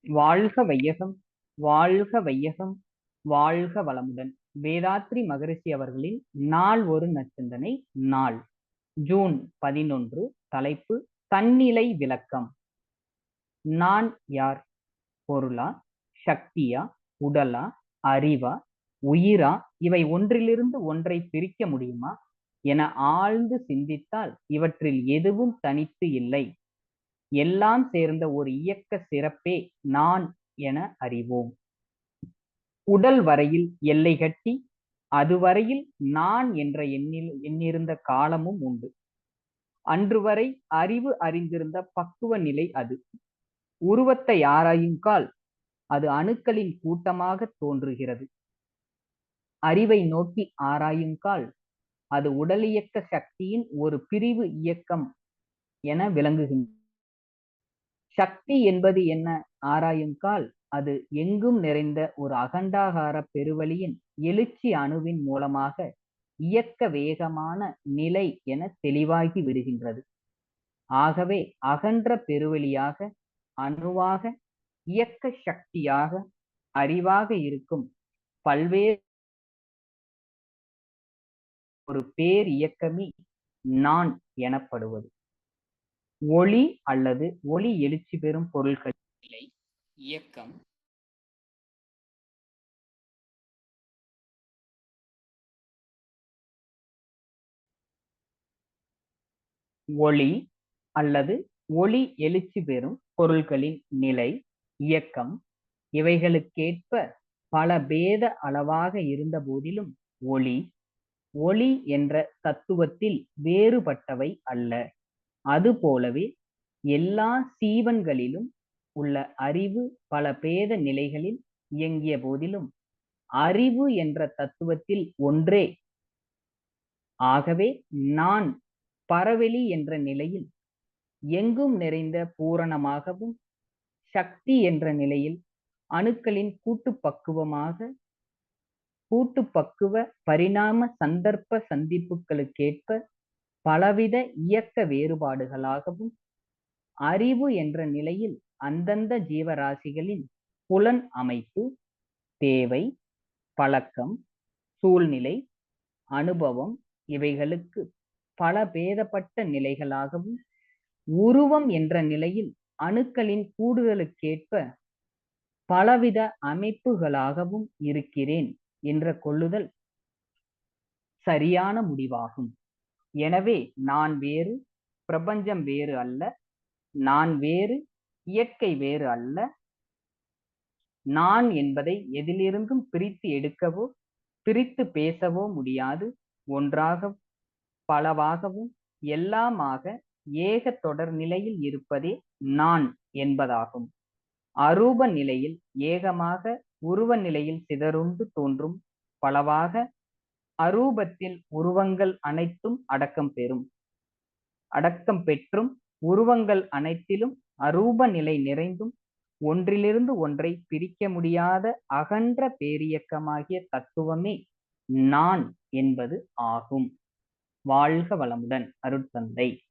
வாழ்க வையகம், வாழ்க வையகம், வாழ்க வளமுடன். வேதாத்ரி மகரிஷி அவர்களின் நாள் ஒரு நற்சிந்தனை நாள் ஜூன் 11. தலைப்பு தன்னிலை விளக்கம். நான் யார்? பொருளா, சக்தியா, உடலா, அறிவா, உயிரா? இவை ஒன்றிலிருந்து ஒன்றை பிரிக்க முடியுமா என ஆழ்ந்து சிந்தித்தால் இவற்றில் எதுவும் தனித்து இல்லை. எல்லாம் சேர்ந்த ஒரு இயக்க சிறப்பே நான் என அறிவோம். உடல் வரையில் எல்லை கட்டி அதுவரையில் நான் என்ற எண்ணிருந்த காலமும் உண்டு. அன்று வரை அறிவு அறிந்திருந்த பக்குவ நிலை அது. உருவத்தை ஆராயுங்கால் அது அணுக்களின் கூட்டமாக தோன்றுகிறது. அறிவை நோக்கி ஆராயுங்கால் அது உடலியக்க சக்தியின் ஒரு பிரிவு இயக்கம் என விளங்குகின்றது. சக்தி என்பது என்ன ஆராயுங்கால் அது எங்கும் நிறைந்த ஒரு அகண்டாகார பெருவெளியின் எழுச்சி அணுவின் மூலமாக இயக்க வேகமான நிலை என தெளிவாகி விடுகின்றது. ஆகவே அகன்ற பெருவெளியாக, அணுவாக, இயக்க சக்தியாக, அறிவாக இருக்கும் பல்வேறு ஒரு பேர் இயக்கமே நான் எனப்படுவது. ஒளி அல்லது ஒளி எழுச்சி பெறும் பொருட்கள் நிலை, இயக்கம், ஒளி அல்லது ஒளி எழுச்சி பெறும் பொருள்களின் நிலை, இயக்கம் இவைகளுக்கேற்ப பல பேத அளவாக இருந்த போதிலும் ஒளி என்ற தத்துவத்தில் வேறுபட்டவை அல்ல. அதுபோலவே எல்லா சீவன்களிலும் உள்ள அறிவு பல பேத நிலைகளில் இயங்கிய போதிலும் அறிவு என்ற தத்துவத்தில் ஒன்றே. ஆகவே நான் பரவெளி என்ற நிலையில் எங்கும் நிறைந்த பூரணமாகவும், சக்தி என்ற நிலையில் அணுக்களின் கூட்டுப்பக்குவ பரிணாம சந்தர்ப்ப சந்திப்புகளுக்கேற்ப பலவித இயக்க வேறுபாடுகளாகவும், அறிவு என்ற நிலையில் அந்தந்த ஜீவராசிகளின் புலன் அமைப்பு, தேவை, பழக்கம், சூழ்நிலை, அனுபவம் இவைகளுக்கு பல பேதப்பட்ட நிலைகளாகவும், உருவம் என்ற நிலையில் அணுக்களின் கூடுதலுக்கேற்ப பலவித அமைப்புகளாகவும் இருக்கிறேன் என்ற கொள்ளுதல் சரியான முடிவாகும். எனவே நான் வேறு, பிரபஞ்சம் வேறு அல்ல. நான் வேறு, இயற்கை வேறு அல்ல. நான் என்பதை எதிலிருந்தும் பிரித்து எடுக்கவோ பிரித்து பேசவோ முடியாது. ஒன்றாகவும் பலவாகவும் எல்லாமாக ஏக தொடர் நிலையில் இருப்பதே நான் என்பதாகும். அரூப நிலையில் ஏகமாக, உருவ நிலையில் சிதறுண்டு தோன்றும் பலவாக, அரூபத்தில் உருவங்கள் அனைத்தும் அடக்கம் பெற்றும் உருவங்கள் அனைத்திலும் அரூப நிலை நிறைந்தும் ஒன்றிலிருந்து ஒன்றை பிரிக்க முடியாத அகன்ற பேரியக்கமாகிய தத்துவமே நான் என்பது ஆகும். வாழ்க வளமுடன். அருட்தந்தை.